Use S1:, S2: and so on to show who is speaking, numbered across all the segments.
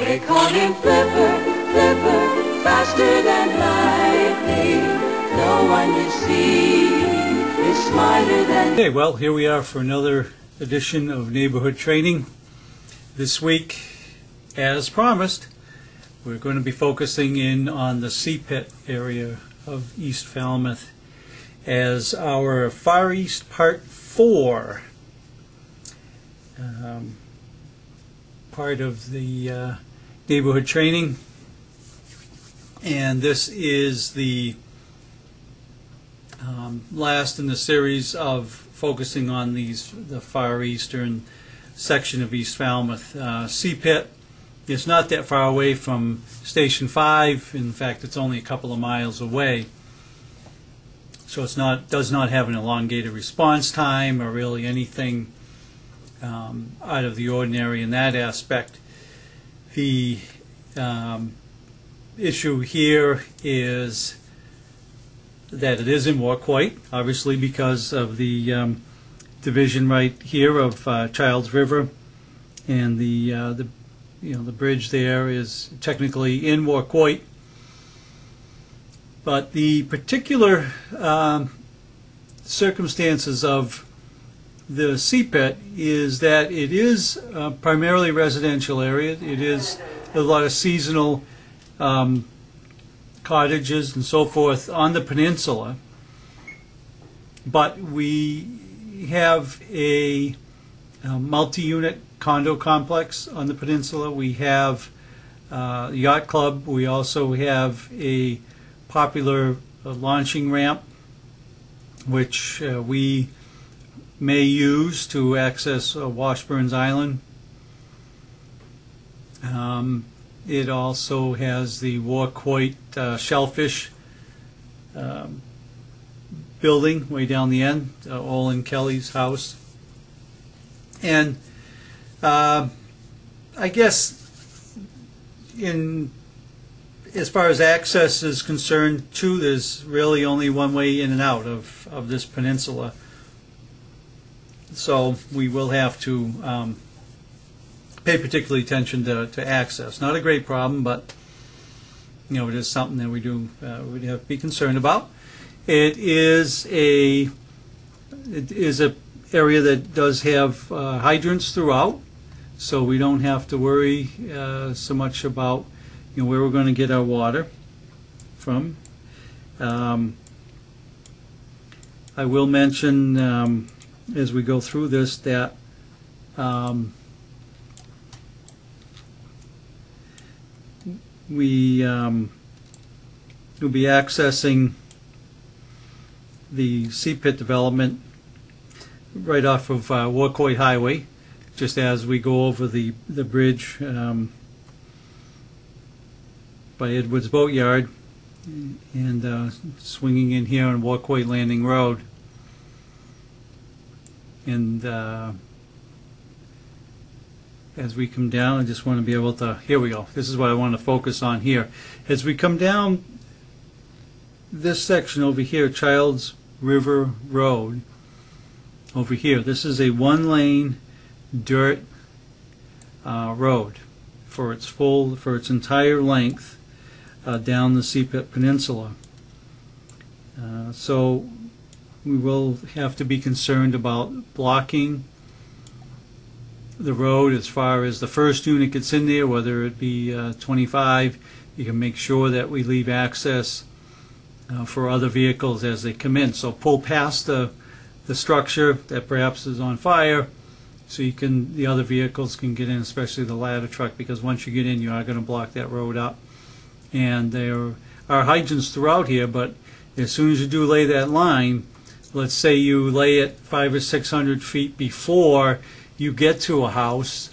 S1: They call him Flipper, Flipper, faster than lightning. No one you see is smarter than...
S2: Okay, well, here we are for another edition of Neighborhood Training. This week, as promised, we're going to be focusing in on the Seapit area of East Falmouth as our Far East Part 4. Part of the neighborhood training, and this is the last in the series of focusing on the far eastern section of East Falmouth. Seapit is not that far away from Station 5. In fact, it's only a couple of miles away, so does not have an elongated response time or really anything out of the ordinary in that aspect. The issue here is that it is in Warquoit, obviously because of the division right here of Childs River, and the bridge there is technically in Warquoit. But the particular circumstances of the Seapit is that it is primarily residential area. It is a lot of seasonal cottages and so forth on the peninsula, but we have a multi-unit condo complex on the peninsula. We have a yacht club. We also have a popular launching ramp, which we may use to access Washburn's Island. It also has the Warquoit shellfish building way down the end, Olin Kelly's house. And I guess as far as access is concerned too, there's really only one way in and out of this peninsula. So we will have to pay particular attention to access. Not a great problem, but it is something that we'd have to be concerned about. It is a area that does have hydrants throughout, so we don't have to worry so much about where we're going to get our water from. I will mention as we go through this that we will be accessing the Seapit development right off of Warquoit Highway, just as we go over the bridge by Edwards Boatyard and swinging in here on Warquoit Landing Road. And as we come down, I just want to be able to, here we go, this is what I want to focus on here. As we come down this section over here, Childs River Road, over here, this is a one-lane dirt road for its entire length down the Seapit Peninsula. So we will have to be concerned about blocking the road as far as the first unit gets in there, whether it be 25. You can make sure that we leave access for other vehicles as they come in. So pull past the structure that perhaps is on fire, so the other vehicles can get in, especially the ladder truck, because once you get in, you are going to block that road up. And there are hydrants throughout here, but as soon as you do lay that line, let's say you lay it 500 or 600 feet before you get to a house,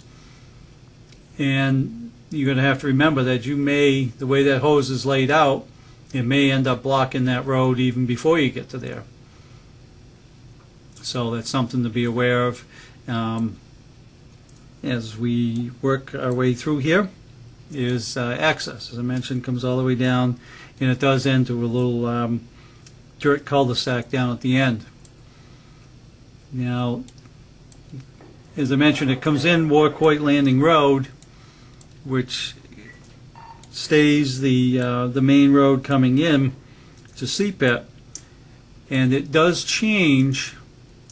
S2: and you're going to have to remember that the way that hose is laid out, it may end up blocking that road even before you get to there. So that's something to be aware of as we work our way through here. Is access, as I mentioned, comes all the way down, and it does end to a little dirt cul-de-sac down at the end. Now, as I mentioned, it comes in Warquoit Landing Road, which stays the main road coming in to Seapit, and it does change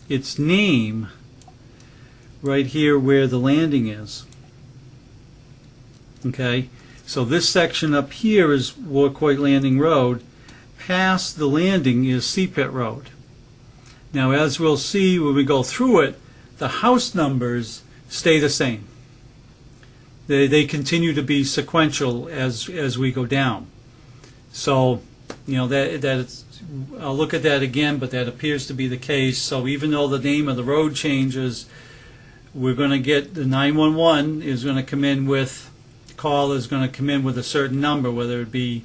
S2: its name right here where the landing is. Okay, so this section up here is Warcoit Landing Road. Past the landing is Seapit Road. Now, as we'll see when we go through it, the house numbers stay the same. They continue to be sequential as we go down. So, you know, I'll look at that again, but that appears to be the case. So even though the name of the road changes, we're going to get the 911 is going to come in with, call is going to come in with a certain number, whether it be,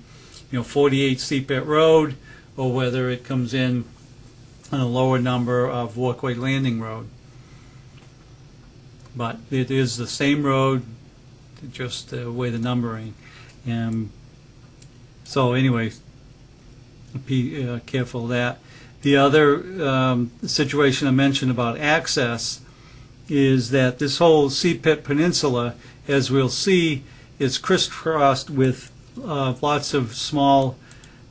S2: you know, 48 Seapit Road, or whether it comes in on a lower number of Warcoit Landing Road. But it is the same road, just the way the numbering. And so anyway, be careful of that. The other situation I mentioned about access is that this whole Seapit Peninsula, as we'll see, is crisscrossed with lots of small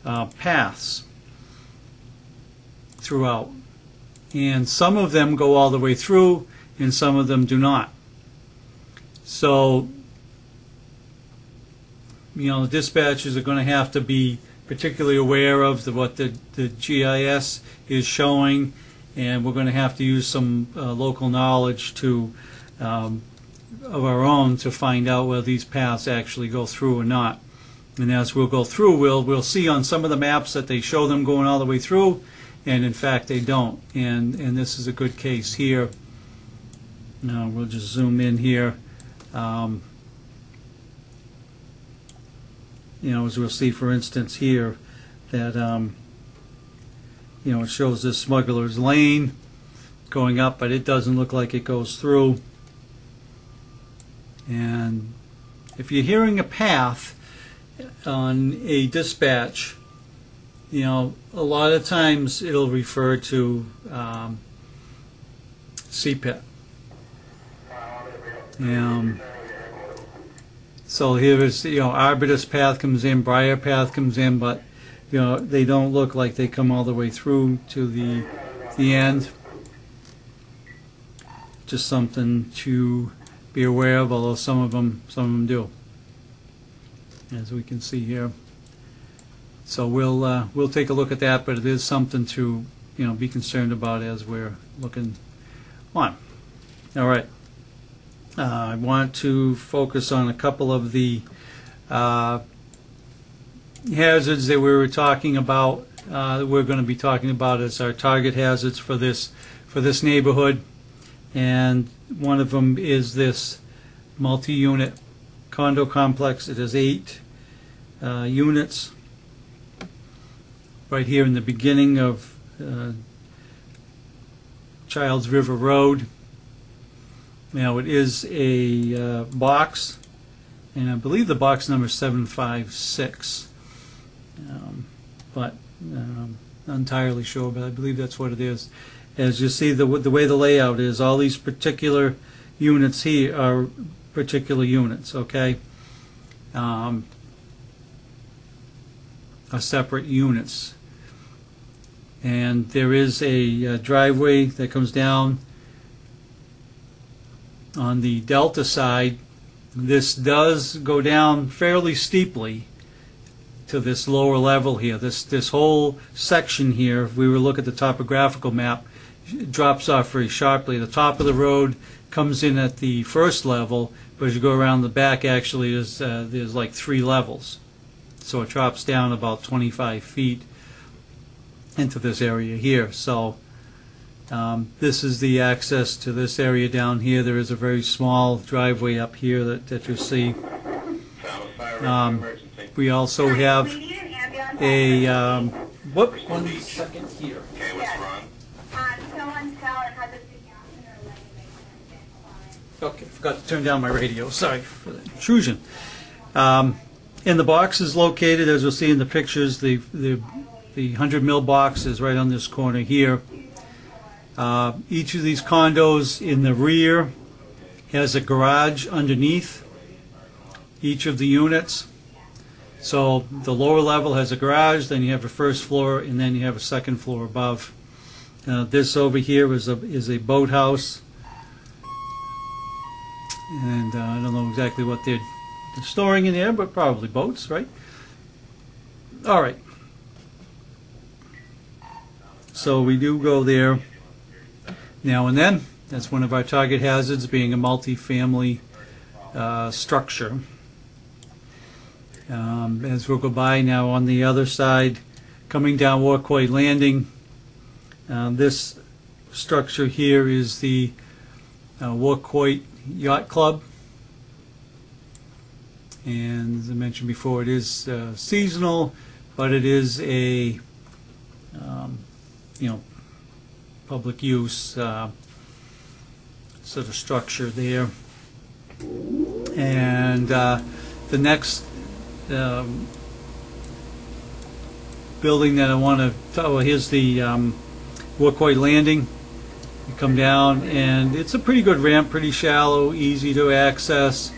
S2: paths throughout. And some of them go all the way through, and some of them do not. So, you know, the dispatchers are going to have to be particularly aware of what the GIS is showing, and we're going to have to use some local knowledge of our own to find out whether these paths actually go through or not. And as we'll go through, we'll see on some of the maps that they show them going all the way through, and in fact they don't. And this is a good case here. Now we'll just zoom in here. You know, as we'll see, for instance, here that you know, it shows this Smuggler's Lane going up, but it doesn't look like it goes through. And if you're hearing a path on a dispatch, you know, a lot of times it'll refer to Seapit. So here is, you know, Arbutus Path comes in, Briar Path comes in, but, you know, they don't look like they come all the way through to the end. Just something to be aware of, although some of them do, as we can see here. So we'll take a look at that, but it is something to, you know, be concerned about as we're looking on. All right. I want to focus on a couple of the hazards that we were talking about. We're going to be talking about as our target hazards for this neighborhood, and one of them is this multi-unit condo complex. It has 8 units right here in the beginning of Childs River Road. Now it is a box, and I believe the box number is 756, but not entirely sure, but I believe that's what it is. As you see, the way the layout is, all these particular units here are particular units, okay, are separate units. And there is a driveway that comes down on the Delta side. This does go down fairly steeply to this lower level here. This whole section here, if we were to look at the topographical map, drops off very sharply. The top of the road comes in at the first level, but as you go around the back, actually there's like 3 levels. So it drops down about 25 feet into this area here. So this is the access to this area down here. There is a very small driveway up here that you'll see. We also have a one second here.
S3: Okay, what's wrong?
S2: Okay, forgot to turn down my radio. Sorry for the intrusion. And the box is located, as you'll see in the pictures, the 100 mil box is right on this corner here. Each of these condos in the rear has a garage underneath each of the units. So the lower level has a garage, then you have a first floor, and then you have a second floor above. This over here is a boathouse, and I don't know exactly what they're storing in there, but probably boats, right? All right. So we do go there now and then. That's one of our target hazards, being a multi-family structure. As we'll go by now on the other side, coming down Walkway Landing, this structure here is the Walkway Yacht Club, and as I mentioned before, it is seasonal, but it is a public use sort of structure there. And the next building that I want to talk about, here's the Walkway Landing. You come down, and it's a pretty good ramp, pretty shallow, easy to access.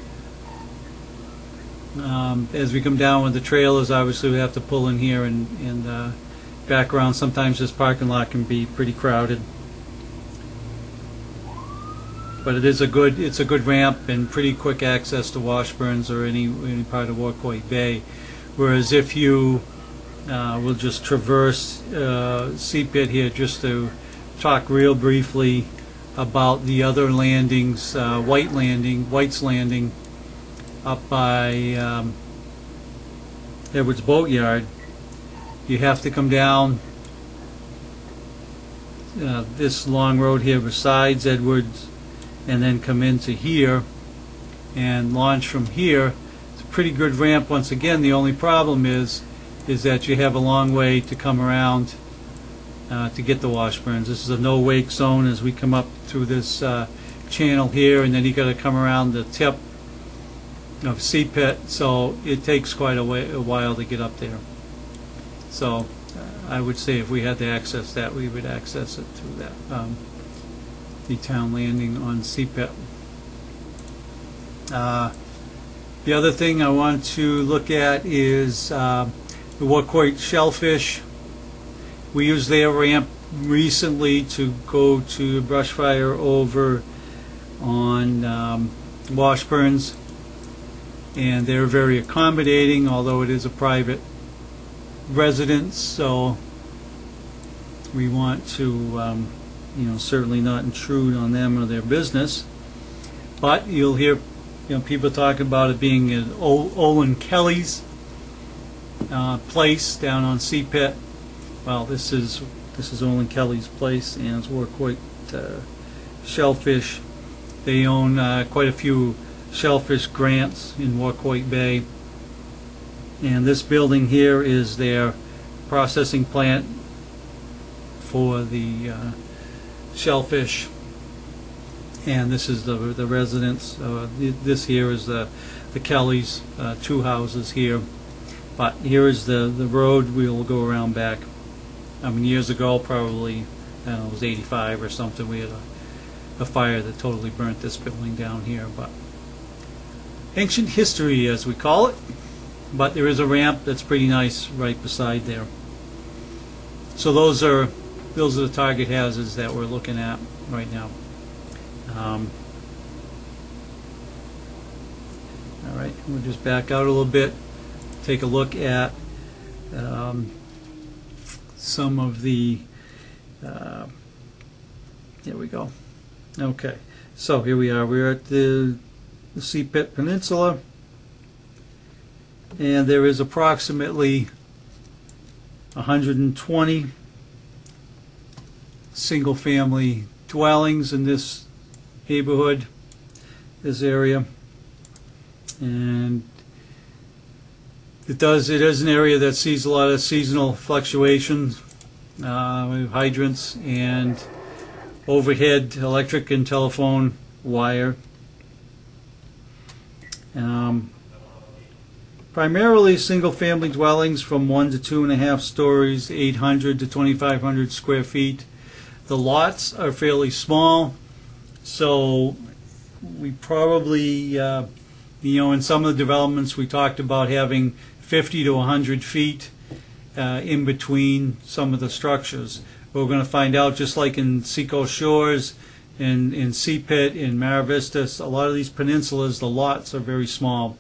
S2: As we come down with the trailers, obviously we have to pull in here and back around. Sometimes this parking lot can be pretty crowded, but it's a good ramp and pretty quick access to Washburns or any part of Walkway Bay. Whereas if you will just traverse Seapit here, just to talk real briefly about the other landings, White's Landing up by Edwards Boatyard. You have to come down this long road here besides Edwards, and then come into here and launch from here. It's a pretty good ramp. Once again, the only problem is that you have a long way to come around to get the Washburns. This is a no wake zone as we come up through this channel here, and then you got to come around the tip of Seapit, so it takes quite a while to get up there. So I would say if we had to access that, we would access it through that the town landing on Seapit. The other thing I want to look at is the Walkway Shellfish. We used their ramp recently to go to brush fire over on Washburns, and they're very accommodating, although it is a private residence, so we want to certainly not intrude on them or their business. But you'll hear people talk about it being an Olin Kelly's place down on Seapit. Well, this is Olin Kelly's place, and it's Walkway Shellfish. They own quite a few shellfish grants in Walkway Bay, and this building here is their processing plant for the shellfish, and this is the residence. This here is the Kellys, two houses here, but here is the road. We will go around back. I mean, years ago, probably, I don't know, it was 85 or something, we had a fire that totally burnt this building down here. But ancient history, as we call it. But there is a ramp that's pretty nice right beside there. So those are the target hazards that we're looking at right now. All right, we'll just back out a little bit, take a look at some of the here we go. Okay, so here we are. We're at the Seapit Peninsula, and there is approximately 120 single-family dwellings in this neighborhood, this area, and it is an area that sees a lot of seasonal fluctuations. We have hydrants and overhead electric and telephone wire. Primarily single-family dwellings from 1 to 2.5 stories, 800 to 2,500 square feet. The lots are fairly small, so we probably, in some of the developments we talked about having 50 to 100 feet in between some of the structures. We're going to find out, just like in Seacoast Shores, in Seapit, in Mar Vista, a lot of these peninsulas, the lots are very small.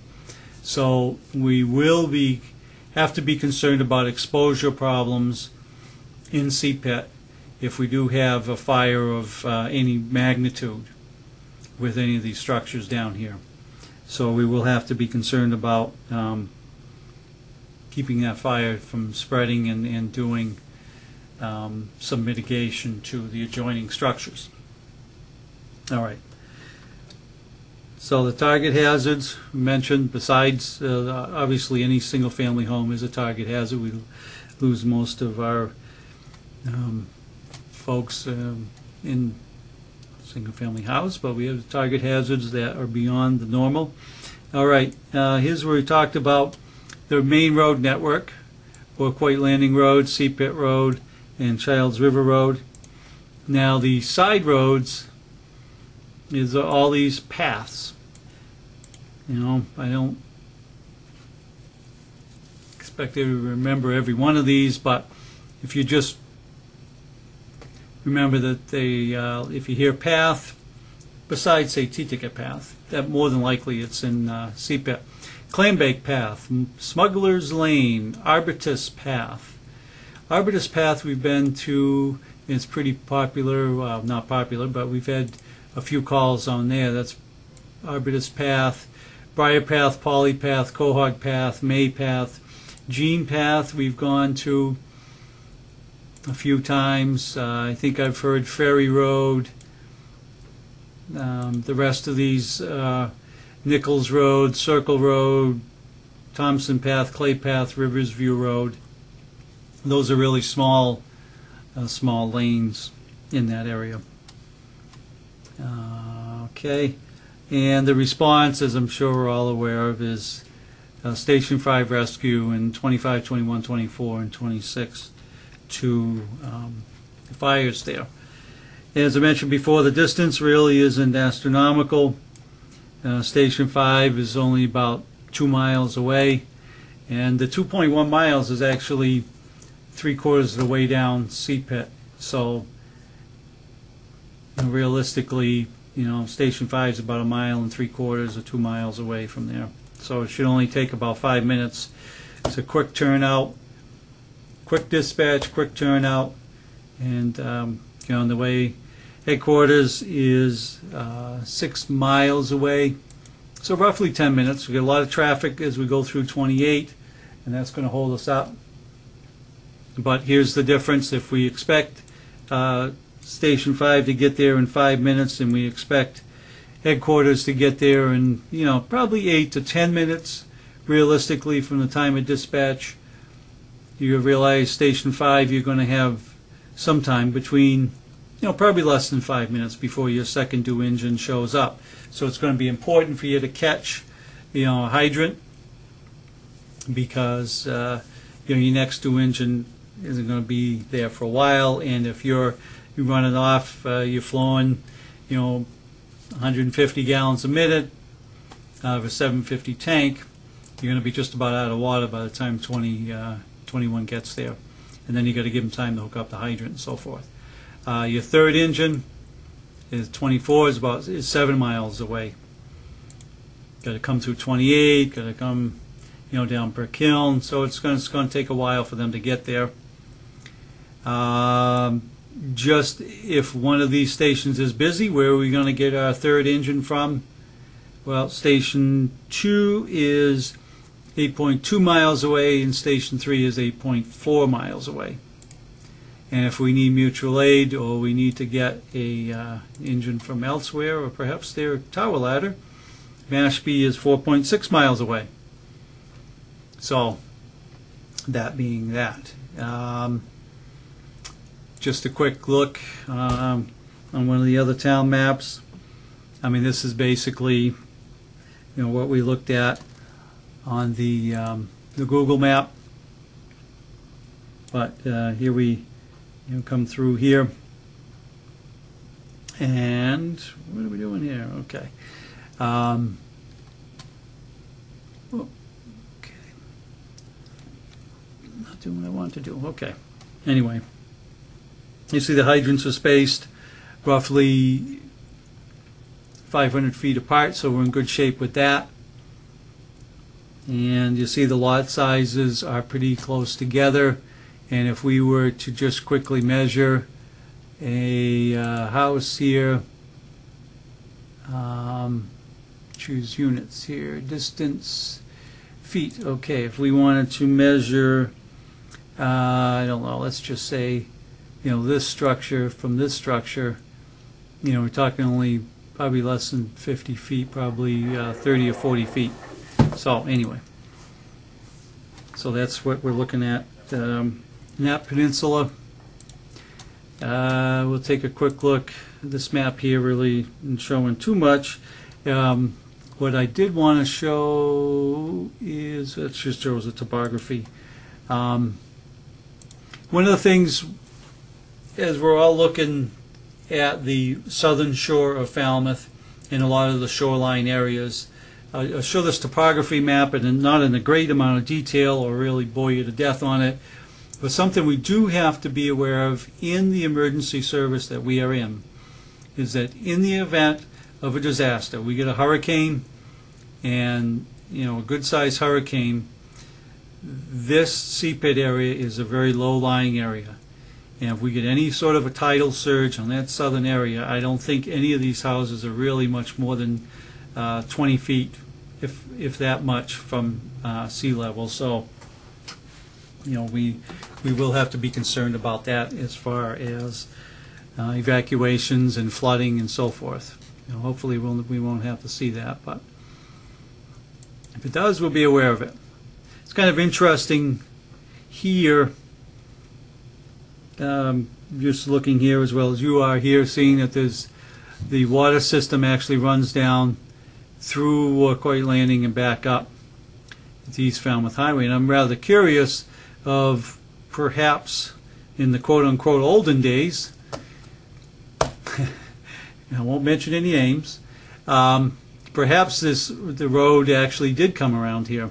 S2: So we will have to be concerned about exposure problems in Seapit if we do have a fire of any magnitude with any of these structures down here. So we will have to be concerned about keeping that fire from spreading and doing some mitigation to the adjoining structures. All right. So the target hazards mentioned, besides obviously any single-family home is a target hazard. We lose most of our folks in single-family house, but we have target hazards that are beyond the normal. All right, here's where we talked about the main road network: Bourque Landing Road, Seapit Road, and Childs River Road. Now the side roads is all these paths. You know, I don't expect you to remember every one of these, but if you just remember that they, if you hear path, besides say T-ticket path, that more than likely it's in Seapit. Clambake Path, Smuggler's Lane, Arbutus Path. Arbutus Path we've been to, it's pretty popular, well not popular, but we've had a few calls on there. That's Arbutus Path, Briar Path, Poly Path, Quahog Path, May Path, Jean Path we've gone to a few times. I think I've heard Ferry Road. The rest of these, Nichols Road, Circle Road, Thompson Path, Clay Path, Rivers View Road. Those are really small lanes in that area. Okay, and the response, as I'm sure we're all aware of, is Station 5 rescue in 25, 21, 24, and 26 to fires there. As I mentioned before, the distance really isn't astronomical. Station 5 is only about 2 miles away, and the 2.1 miles is actually 3/4 of the way down Seapit. So realistically, you know, Station 5 is about 1 3/4 or 2 miles away from there. So it should only take about 5 minutes. It's a quick turnout, quick dispatch, quick turnout, and you know, on the way. Headquarters is 6 miles away, so roughly 10 minutes. We get a lot of traffic as we go through 28, and that's going to hold us up. But here's the difference: if we expect Station 5 to get there in 5 minutes, and we expect headquarters to get there in, you know, probably 8 to 10 minutes, realistically, from the time of dispatch, you realize Station 5 you're going to have some time between, you know, probably less than 5 minutes before your second due engine shows up. So it's going to be important for you to catch, you know, a hydrant, because you know, your next due engine isn't going to be there for a while, and if you're running off, you're flowing, you know, 150 gallons a minute out of a 750 tank, you're going to be just about out of water by the time 21 gets there, and then you got to give them time to hook up the hydrant and so forth. Your third engine is 24, is 7 miles away. Got to come through 28, got to come, you know, down per kiln. So it's going to take a while for them to get there. Just if one of these stations is busy, where are we going to get our third engine from? Well, Station 2 is 8.2 miles away, and Station 3 is 8.4 miles away. And if we need mutual aid, or we need to get a engine from elsewhere, or perhaps their tower ladder, Mashpee is 4.6 miles away. So, that being that. Just a quick look on one of the other town maps. I mean, this is basically, you know, what we looked at on the Google map. But here we, you know, come through here, and what are we doing here? Okay. Okay. Not doing what I want to do. Okay. Anyway, you see the hydrants are spaced roughly 500 feet apart, so we're in good shape with that. And you see the lot sizes are pretty close together. And if we were to just quickly measure a house here, choose units here, distance, feet. Okay, if we wanted to measure, I don't know, let's just say, this structure from this structure, we're talking only probably less than 50 feet, probably 30 or 40 feet. So anyway, so that's what we're looking at in that peninsula. We'll take a quick look. This map here really isn't showing too much. What I did want to show is, it just shows the topography. One of the things, as we're all looking at the southern shore of Falmouth and a lot of the shoreline areas, I'll show this topography map, and not in a great amount of detail or really bore you to death on it, but something we do have to be aware of in the emergency service that we are in is that in the event of a disaster, we get a hurricane, and a good-sized hurricane, this Seapit area is a very low-lying area. And if we get any sort of a tidal surge on that southern area, I don't think any of these houses are really much more than 20 feet, if that much, from sea level. So, we will have to be concerned about that as far as evacuations and flooding and so forth. Hopefully we won't have to see that, but if it does, we'll be aware of it. It's kind of interesting here, just looking here as well as you are here, seeing that the water system actually runs down through Coit Landing and back up to East Falmouth Highway. And I'm rather curious of perhaps in the quote-unquote olden days, I won't mention any names, perhaps the road actually did come around here,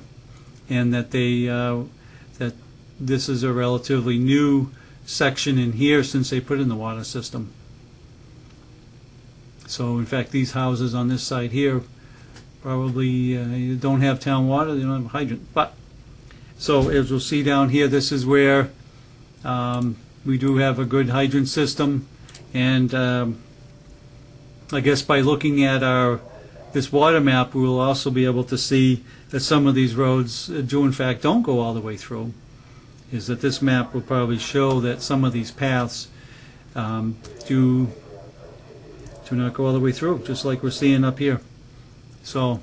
S2: and that that this is a relatively new section in here since they put in the water system. So in fact, these houses on this side here probably don't have town water, they don't have a hydrant. But so as we'll see down here, this is where we do have a good hydrant system, and I guess by looking at this water map, we will also be able to see that some of these roads do in fact don't go all the way through. Is that this map will probably show that some of these paths do not go all the way through, just like we're seeing up here. So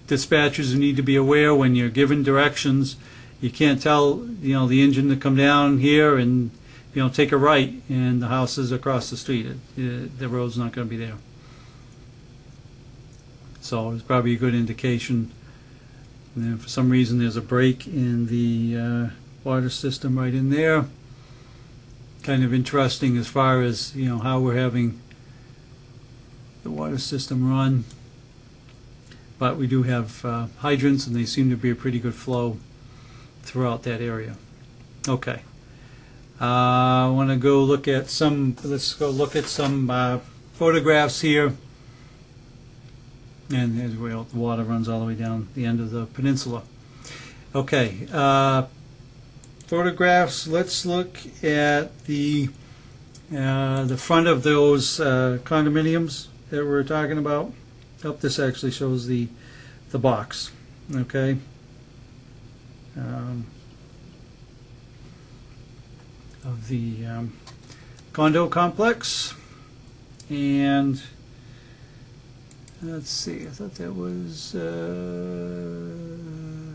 S2: dispatchers need to be aware when you're given directions. You can't tell the engine to come down here and take a right, and the house is across the street. The road's not going to be there. So it's probably a good indication. And then for some reason there's a break in the water system right in there. Kind of interesting as far as how we're having the water system run. But we do have hydrants, and they seem to be a pretty good flow throughout that area. Okay. I want to go look at let's go look at some photographs here. And as well, the water runs all the way down the end of the peninsula. Okay, photographs. Let's look at the front of those condominiums that we're talking about. Oh, this actually shows the box. Okay. Of the condo complex, and let's see, I thought that was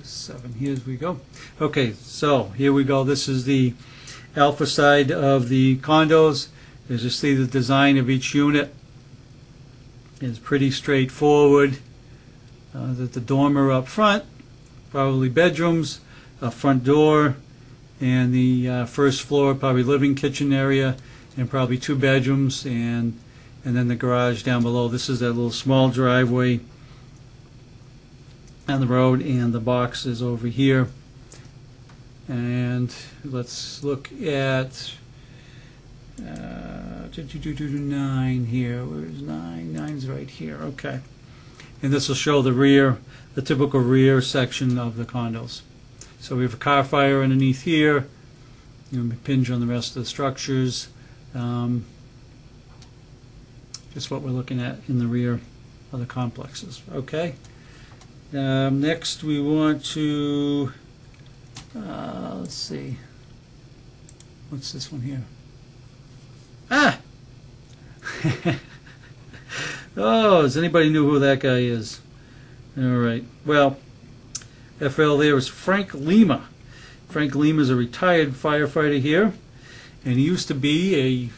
S2: 7. Here we go. Okay, so here we go. This is the alpha side of the condos. As you see, the design of each unit is pretty straightforward. That the dormer up front, probably bedrooms, a front door, and the first floor probably living kitchen area, and probably 2 bedrooms, and then the garage down below. This is that little small driveway on the road, and the box is over here. And let's look at 9 here. Where's 9? 9's right here. Okay. And this will show the rear, the typical rear section of the condos. So we have a car fire underneath here. Impinge on the rest of the structures. Just what we're looking at in the rear of the complexes. Okay. Next, we want to let's see. What's this one here? Ah! Oh, does anybody know who that guy is? All right. Well, FL there is Frank Lima. Frank Lima is a retired firefighter here, and he used to be a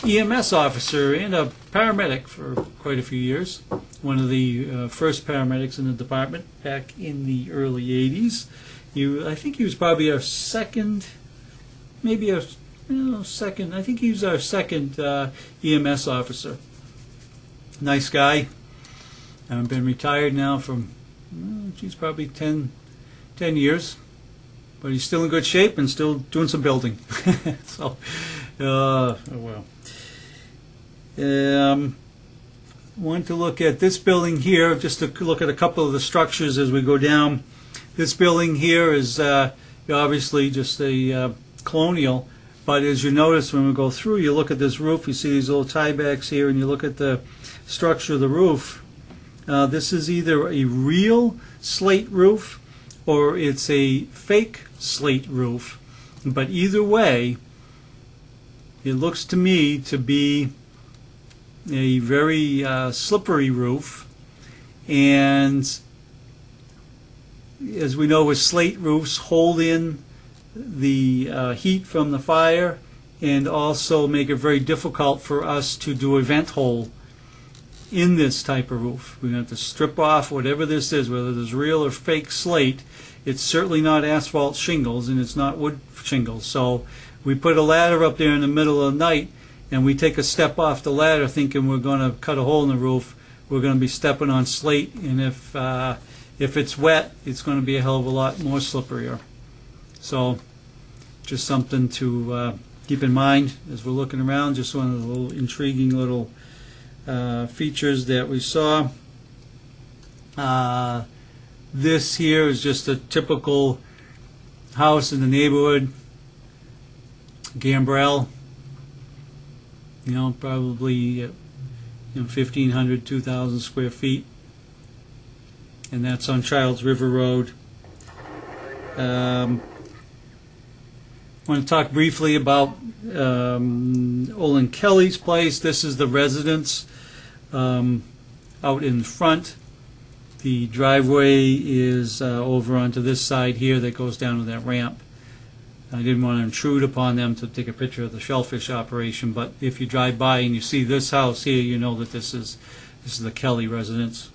S2: EMS officer and a paramedic for quite a few years. One of the first paramedics in the department back in the early 80s. I think he was probably our second, maybe our second. I think he was our second EMS officer. Nice guy. Been retired now from, geez, probably 10 years. But he's still in good shape and still doing some building. So, oh well. Want to look at this building here, just to look at a couple of the structures as we go down. This building here is obviously just a colonial, but as you notice when we go through, you look at this roof, you see these little tiebacks here, and you look at the structure of the roof. This is either a real slate roof or it's a fake slate roof, but either way, it looks to me to be a very slippery roof. And as we know, with slate roofs, hold in the heat from the fire and also make it very difficult for us to do a vent hole in this type of roof. We're going to have to strip off whatever this is, whether it's real or fake slate. It's certainly not asphalt shingles, and it's not wood shingles. So we put a ladder up there in the middle of the night, and we take a step off the ladder thinking we're going to cut a hole in the roof. We're going to be stepping on slate, and if it's wet, it's going to be a hell of a lot more slipperier. So just something to keep in mind as we're looking around. Just one of the little intriguing little features that we saw. This here is just a typical house in the neighborhood. Gambrel, probably 1,500, 2,000 square feet, and that's on Childs River Road. I want to talk briefly about Olin Kelly's place. This is the residence out in front. The driveway is over onto this side here that goes down to that ramp. I didn't want to intrude upon them to take a picture of the shellfish operation, but if you drive by and you see this house here, you know that this is the Kelly residence.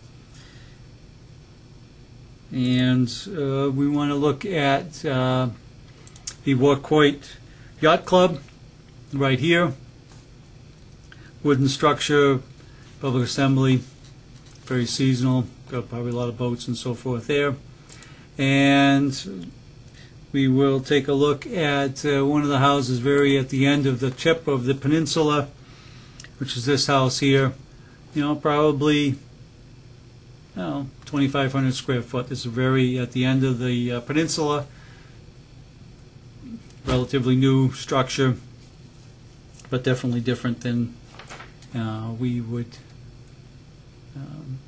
S2: And we want to look at the Warquoit Yacht Club right here. Wooden structure, public assembly, very seasonal, got probably a lot of boats and so forth there. And we will take a look at one of the houses very at the end of the tip of the peninsula, which is this house here. Probably 2,500 square foot. This is very at the end of the peninsula. Relatively new structure, but definitely different than we would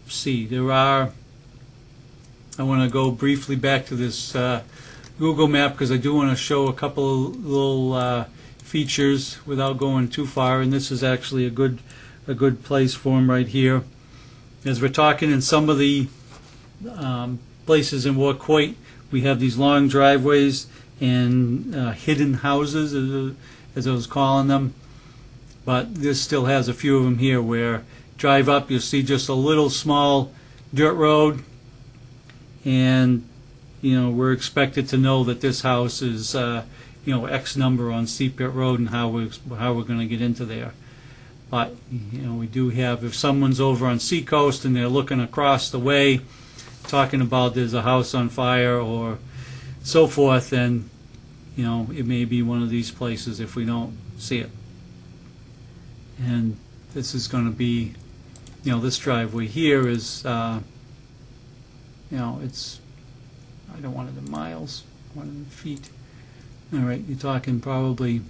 S2: see. I want to go briefly back to this Google map because I do want to show a couple of little features without going too far, and this is actually a good place for them right here. As we're talking in some of the places in Warquoit, we have these long driveways and hidden houses, as I was calling them. But this still has a few of them here where drive up, you'll see just a little small dirt road, and we're expected to know that this house is X number on Seapit Road and how we're going to get into there. But we do have, if someone's over on Seacoast and they're looking across the way talking about there's a house on fire or so forth, then it may be one of these places if we don't see it. And this is going to be, this driveway here is, it's, I don't want it in miles, I want it in feet. All right, you're talking probably,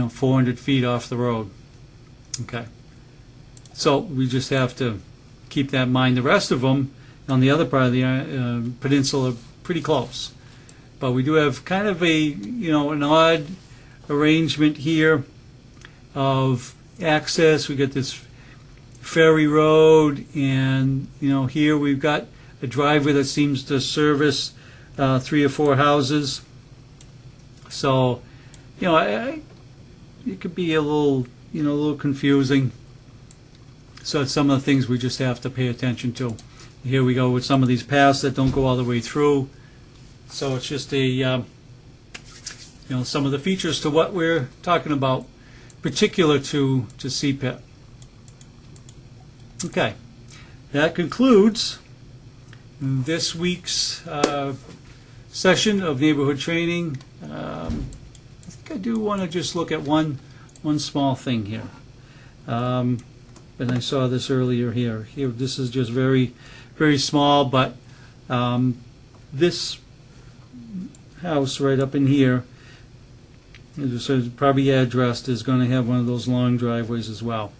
S2: 400 feet off the road. Okay. So we just have to keep that in mind. The rest of them on the other part of the peninsula are pretty close. But we do have kind of an odd arrangement here of access. We got this ferry road, and here we've got a driveway that seems to service 3 or 4 houses. So it could be a little confusing. So it's some of the things we just have to pay attention to. Here we go with some of these paths that don't go all the way through. So it's just some of the features to what we're talking about, particular to Seapit. Okay, that concludes this week's session of neighborhood training. I think I do want to just look at one small thing here. And I saw this earlier here. This is just very, very small, but this house right up in here, as probably addressed, is going to have one of those long driveways as well.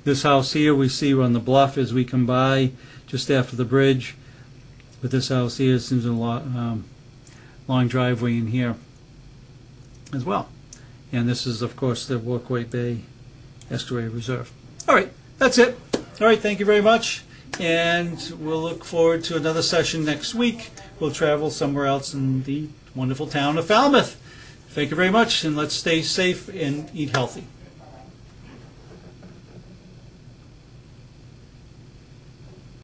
S2: This house here we see on the bluff as we come by just after the bridge. But this house here seems a long driveway in here as well. And this is, of course, the Walkway Bay Estuary Reserve. All right, that's it. All right, thank you very much. And we'll look forward to another session next week. We'll travel somewhere else in the wonderful town of Falmouth. Thank you very much, and let's stay safe and eat healthy.